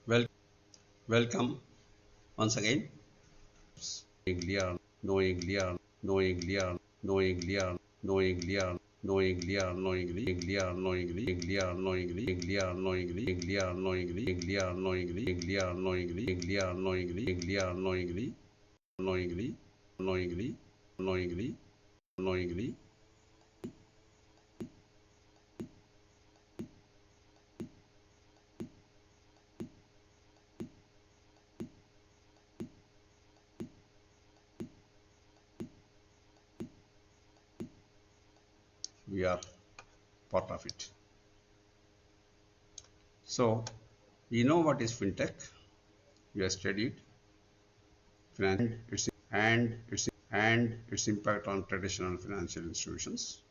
Well, welcome once again. Unknowingly. We are part of it. So, you know what is fintech? We have studied finance and its impact on traditional financial institutions.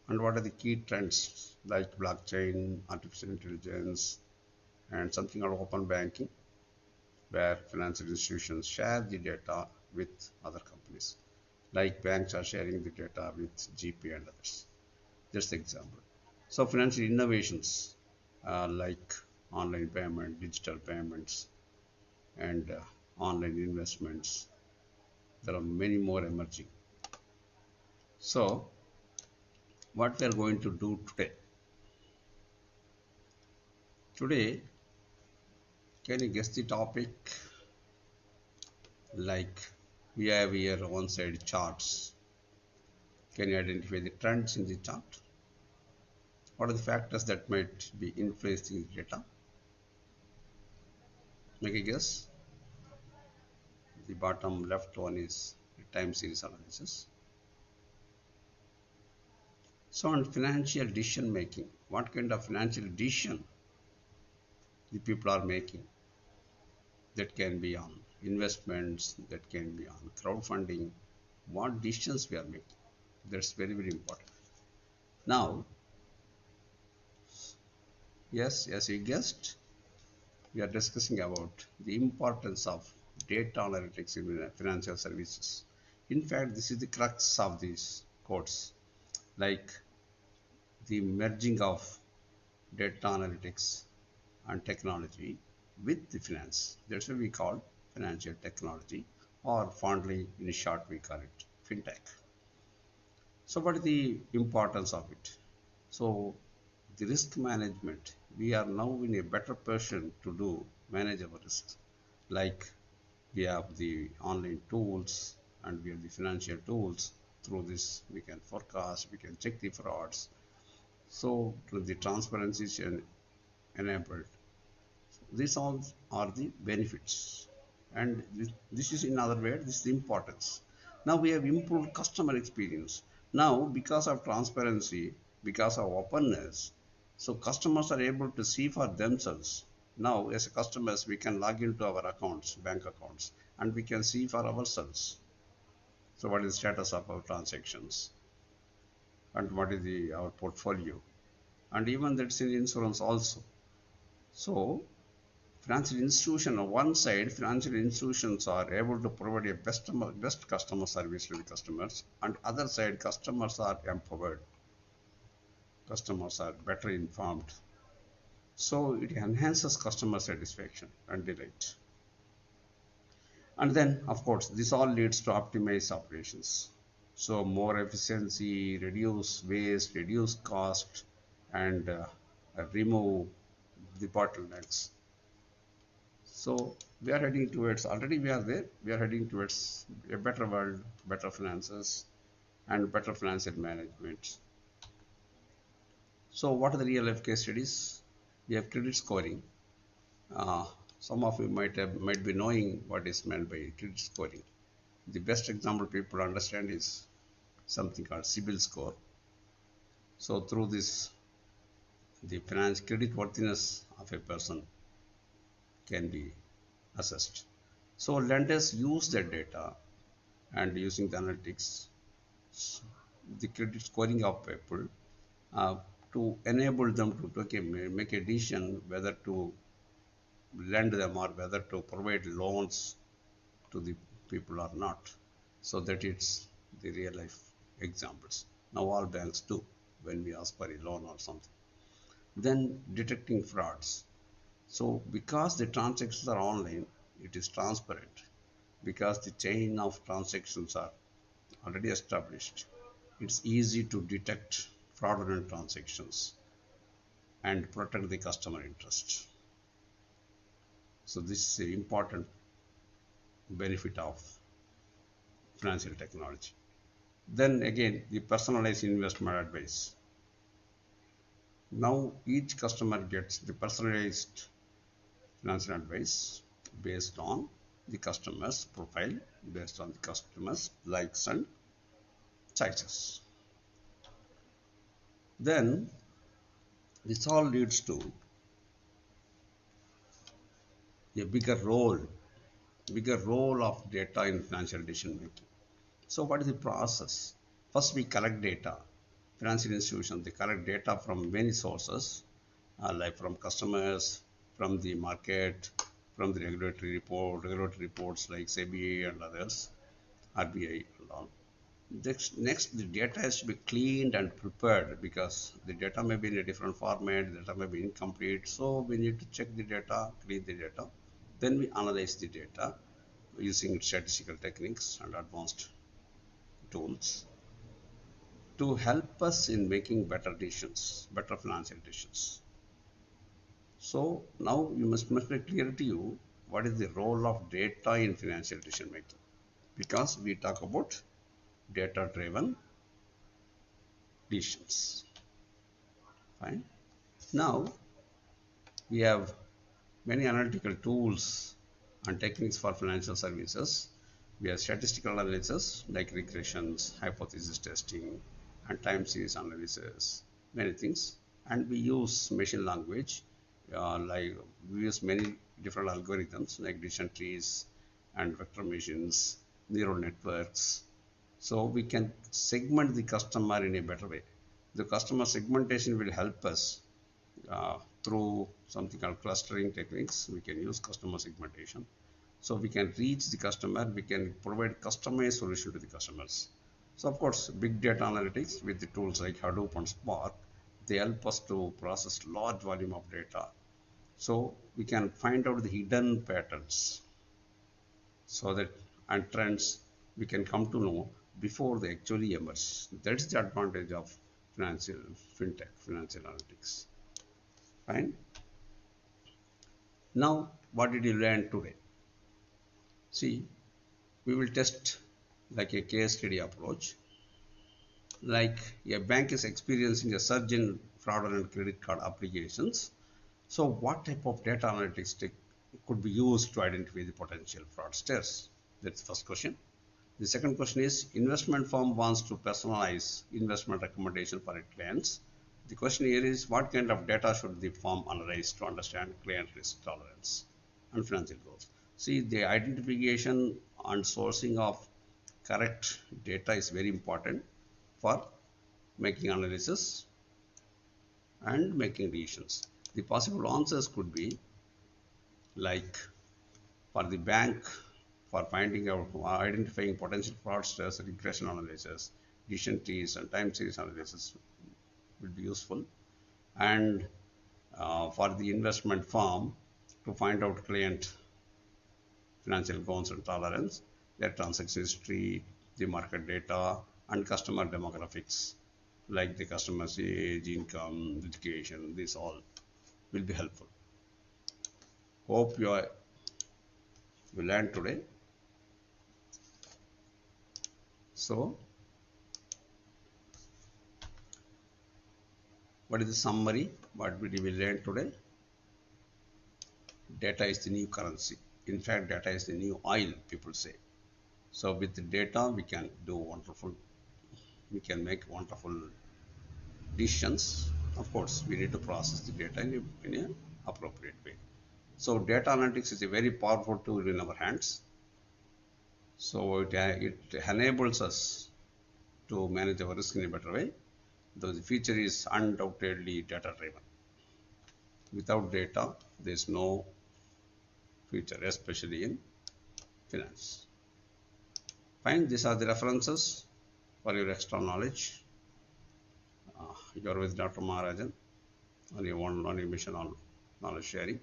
And what are the key trends like blockchain, artificial intelligence, and something called open banking, where financial institutions share the data with other companies, like banks are sharing the data with GP and others. Just example. So financial innovations like online payment, digital payments, and online investments. There are many more emerging. So what we are going to do today? Today, can you guess the topic? Like we have here one side charts. Can you identify the trends in the chart? What are the factors that might be influencing the data? Make a guess. The bottom left one is the time series analysis. So on financial decision making, what kind of financial decision the people are making? That can be on investments, that can be on crowdfunding, what decisions we are making. That's very, very important. Now, yes, as you guessed, we are discussing about the importance of data analytics in financial services. In fact, this is the crux of these codes, like the merging of data analytics and technology with the finance. That's what we call financial technology, or fondly in short we call it fintech. So what is the importance of it? So the risk management, we are now in a better position to do manage our risks. Like we have the online tools and we have the financial tools. Through this we can forecast, we can check the frauds. So the transparency is enabled. These all are the benefits, and this is in other words this is the importance. Now we have improved customer experience. Now because of transparency, because of openness, so customers are able to see for themselves. Now as customers we can log into our accounts, bank accounts, and we can see for ourselves. So what is the status of our transactions, and what is our portfolio, and even that's in insurance also. So financial institution on one side, financial institutions are able to provide a best customer service to the customers, and other side customers are empowered, customers are better informed. So it enhances customer satisfaction and delight. And then of course this all leads to optimized operations. So more efficiency, reduce waste, reduce cost, and remove the bottlenecks. So we are heading towards, already we are there, we are heading towards a better world, better finances, and better financial management. So what are the real life case studies? We have credit scoring. Some of you might be knowing what is meant by credit scoring. The best example people understand is something called CIBIL score. So through this, the finance credit worthiness of a person can be assessed. So lenders use that data and using the analytics, the credit scoring of people, uh, to enable them to make a decision whether to lend them or whether to provide loans to the people or not. So that it's the real life examples. Now all banks do when we ask for a loan or something. Then detecting frauds. So because the transactions are online, it is transparent. Because the chain of transactions are already established, it's easy to detect fraudulent transactions and protect the customer interest. So this is an important benefit of financial technology. Then again, the personalized investment advice. Now each customer gets the personalized financial advice based on the customer's profile, based on the customer's likes and choices. Then this all leads to a bigger role of data in financial decision making. So what is the process? First, we collect data. Financial institutions, they collect data from many sources, like from customers, from the market, from the regulatory reports like SEBI and others, RBI and all. Next, the data has to be cleaned and prepared because the data may be in a different format, the data may be incomplete. So we need to check the data, clean the data. Then we analyze the data using statistical techniques and advanced tools to help us in making better decisions, better financial decisions. So now you must be clear to you what is the role of data in financial decision making, because we talk about data driven decisions. Fine. Now we have many analytical tools and techniques for financial services. We have statistical analysis like regressions, hypothesis testing, and time series analysis, many things. And we use machine language, like we use many different algorithms like decision trees and vector machines, neural networks. So we can segment the customer in a better way. The customer segmentation will help us through something called clustering techniques. We can use customer segmentation. So we can reach the customer, we can provide customized solution to the customers. So of course, big data analytics with the tools like Hadoop and Spark, they help us to process large volume of data. So we can find out the hidden patterns so that and trends we can come to know before they actually emerge. That's the advantage of financial fintech, financial analytics. Fine. Now, what did you learn today? See, we will test like a case study approach. Like a bank is experiencing a surge in fraudulent credit card applications. So what type of data analytics could be used to identify the potential fraudsters? That's the first question. The second question is, investment firm wants to personalize investment recommendation for its clients. The question here is, what kind of data should the firm analyze to understand client risk tolerance and financial goals? See, the identification and sourcing of correct data is very important for making analysis and making decisions. The possible answers could be like for the bank, for finding out, identifying potential fraudsters, regression analysis, decision trees and time series analysis will be useful. And for the investment firm to find out client financial goals and tolerance, their transaction history, the market data, and customer demographics, like the customer's age, income, education, this all will be helpful. Hope you learned today. So, what is the summary? What did we learn today? Data is the new currency. In fact, data is the new oil, people say. So with the data, we can make wonderful decisions. Of course, we need to process the data in an appropriate way. So data analytics is a very powerful tool in our hands. So it enables us to manage our risk in a better way. Though the future is undoubtedly data driven. Without data, there is no future, especially in finance. Fine, these are the references for your extra knowledge. You are with Dr. Maharajan on your mission on knowledge sharing.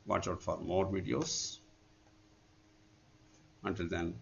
Watch out for more videos. Until then,